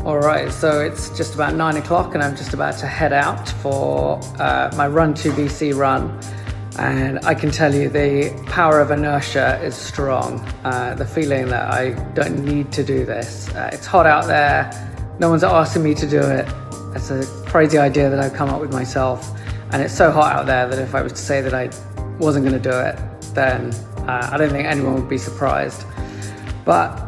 Alright, so it's just about 9 o'clock and I'm just about to head out for my RUN2VC run. And I can tell you the power of inertia is strong. The feeling that I don't need to do this. It's hot out there, no one's asking me to do it. It's a crazy idea that I've come up with myself. And it's so hot out there that if I was to say that I wasn't going to do it, then I don't think anyone would be surprised. But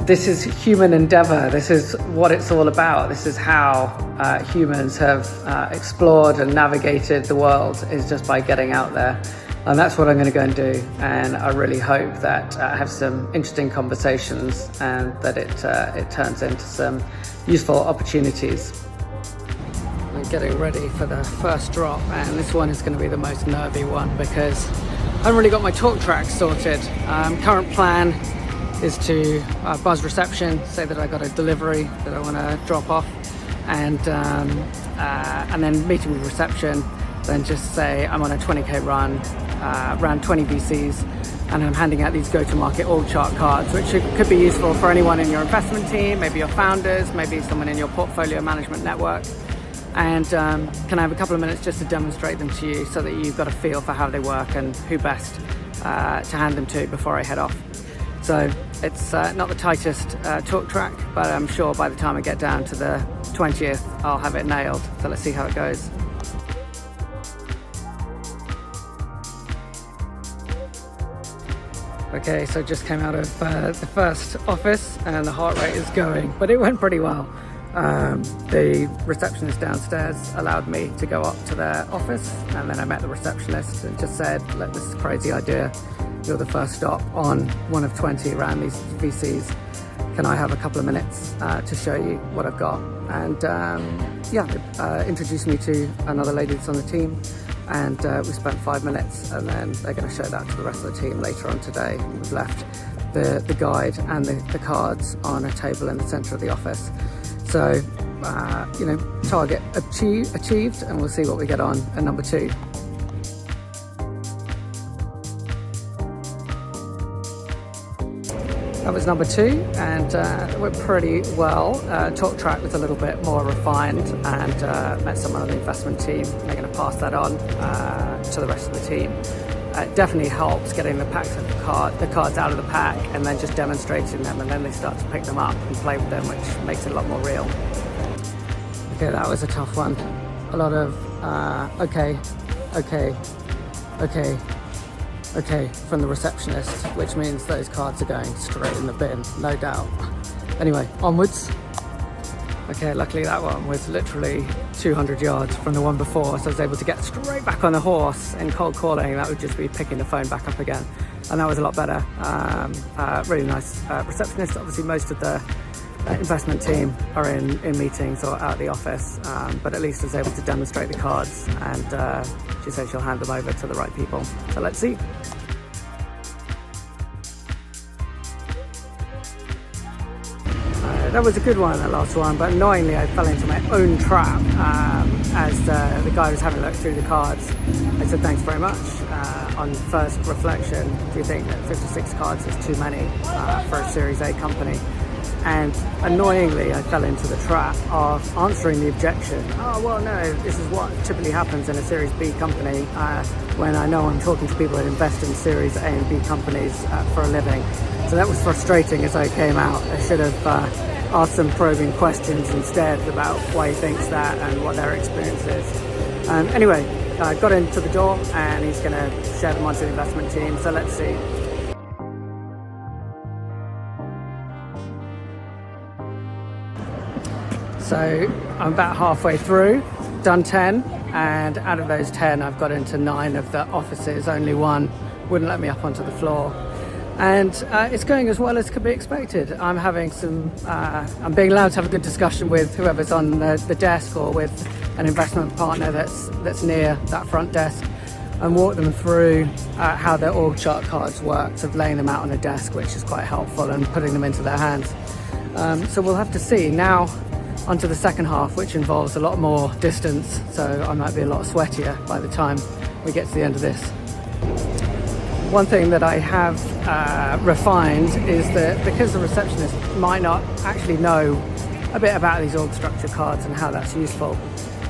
this is human endeavor. This is what it's all about. This is how humans have explored and navigated the world, is just by getting out there. And that's what I'm going to go and do. And I really hope that I have some interesting conversations and that it turns into some useful opportunities. I'm getting ready for the first drop, and this one is going to be the most nervy one because I haven't really got my talk track sorted. Current plan is to buzz reception, say that I got a delivery that I want to drop off, and then meeting with reception, then just say I'm on a 20k run, around 20 VCs, and I'm handing out these go-to-market org chart cards, which could be useful for anyone in your investment team, maybe your founders, maybe someone in your portfolio management network. And can I have a couple of minutes just to demonstrate them to you so that you've got a feel for how they work and who best to hand them to before I head off. So it's not the tightest talk track, but I'm sure by the time I get down to the 20th, I'll have it nailed. So let's see how it goes. Okay, so just came out of the first office and the heart rate is going, but it went pretty well. The receptionist downstairs allowed me to go up to their office, and then I met the receptionist and just said, look, this is a crazy idea. You're the first stop on one of 20 around these VCs. Can I have a couple of minutes to show you what I've got? And introduced me to another lady that's on the team, and we spent 5 minutes, and then they're going to show that to the rest of the team later on today. We've left the guide and the cards on a table in the center of the office. So, target achieved, and we'll see what we get on at number 2. That was number 2, and it went pretty well. Talk track was a little bit more refined, and met someone on the investment team. They're going to pass that on to the rest of the team. It definitely helps getting the cards out of the pack and then just demonstrating them, and then they start to pick them up and play with them, which makes it a lot more real. Okay, that was a tough one. A lot of okay from the receptionist, which means those cards are going straight in the bin, no doubt. Anyway, onwards. Okay, luckily that one was literally 200 yards from the one before, so I was able to get straight back on the horse. In cold calling, that would just be picking the phone back up again, and that was a lot better. Really nice receptionist. Obviously most of the investment team are in meetings or out of the office, but at least I was able to demonstrate the cards, and she said she'll hand them over to the right people. So let's see. That was a good one, that last one, but annoyingly I fell into my own trap as the guy was having a look through the cards. I said, thanks very much. On first reflection, do you think that 56 cards is too many for a Series A company? And annoyingly, I fell into the trap of answering the objection. Oh, well, no, this is what typically happens in a Series B company when I know I'm talking to people that invest in Series A and B companies for a living. So that was frustrating as I came out. I should have asked some probing questions instead about why he thinks that and what their experience is. Anyway, I got into the door and he's going to share them onto the investment team. So let's see. So I'm about halfway through, done 10, and out of those 10 I've got into 9 of the offices. Only one wouldn't let me up onto the floor, and it's going as well as could be expected. I'm having I'm being allowed to have a good discussion with whoever's on the desk, or with an investment partner that's near that front desk, and walk them through how their org chart cards work, so laying them out on a desk, which is quite helpful, and putting them into their hands. So we'll have to see. Now onto the second half, which involves a lot more distance, so I might be a lot sweatier by the time we get to the end of this. One thing that I have refined is that because the receptionist might not actually know a bit about these org structure cards and how that's useful.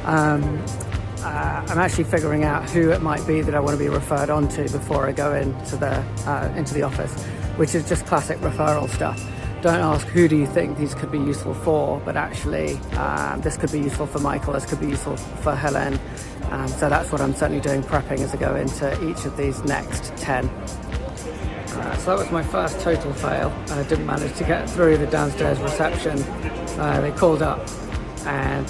I'm actually figuring out who it might be that I want to be referred on to before I go into the office, which is just classic referral stuff. Don't ask who do you think these could be useful for, but actually this could be useful for Michael, this could be useful for Helen. So that's what I'm certainly doing, prepping as I go into each of these next 10. So that was my first total fail. I didn't manage to get through the downstairs reception. They called up, and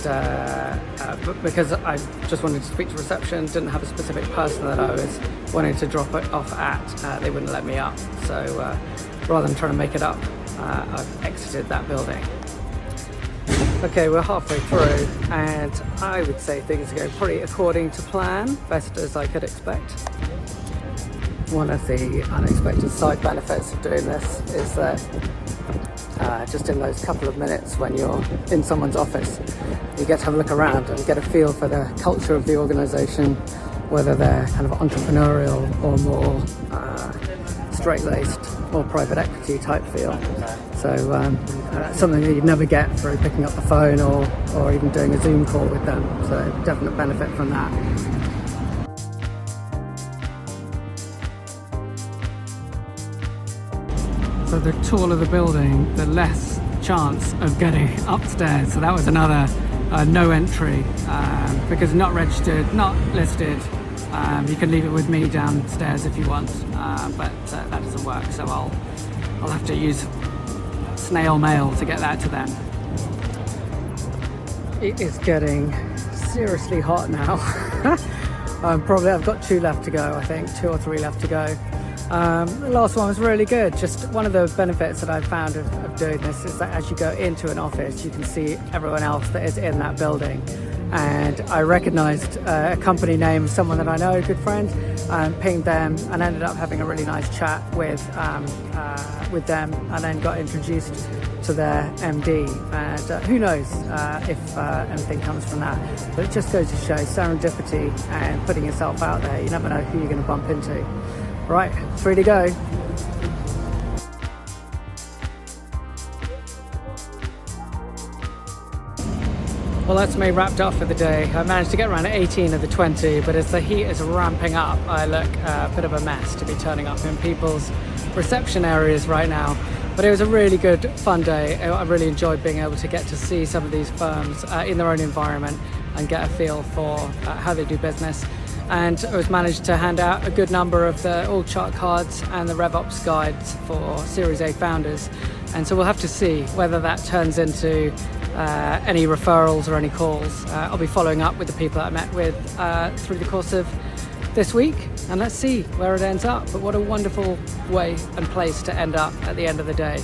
because I just wanted to speak to reception, didn't have a specific person that I was wanting to drop it off at, they wouldn't let me up. So rather than trying to make it up, I've exited that building. Okay, we're halfway through, and I would say things are going pretty according to plan, best as I could expect. One of the unexpected side benefits of doing this is that just in those couple of minutes when you're in someone's office, you get to have a look around and get a feel for the culture of the organisation, whether they're kind of entrepreneurial or more straight-laced, more private equity type feel. So that's something that you'd never get through picking up the phone or even doing a Zoom call with them. So definite benefit from that. So the taller the building, the less chance of getting upstairs. So that was another no entry because not registered, not listed. You can leave it with me downstairs if you want, but that doesn't work. So I'll have to use snail mail to get that to them. It is getting seriously hot now. I've got 2 left to go, I think, 2 or 3 left to go. The last one was really good. Just one of the benefits that I've found of doing this is that as you go into an office, you can see everyone else that is in that building. And I recognised a company name, someone that I know, a good friend, pinged them and ended up having a really nice chat with them, and then got introduced to their MD. And who knows if anything comes from that. But it just goes to show serendipity and putting yourself out there. You never know who you're going to bump into. Right, 3 to go. Well, that's me wrapped up for the day. I managed to get around 18 of the 20, but as the heat is ramping up, I look a bit of a mess to be turning up in people's reception areas right now. But it was a really good, fun day. I really enjoyed being able to get to see some of these firms in their own environment and get a feel for how they do business. And I was managed to hand out a good number of the org chart cards and the RevOps guides for Series A founders. And so we'll have to see whether that turns into any referrals or any calls. I'll be following up with the people that I met with through the course of this week, and let's see where it ends up. But what a wonderful way and place to end up at the end of the day.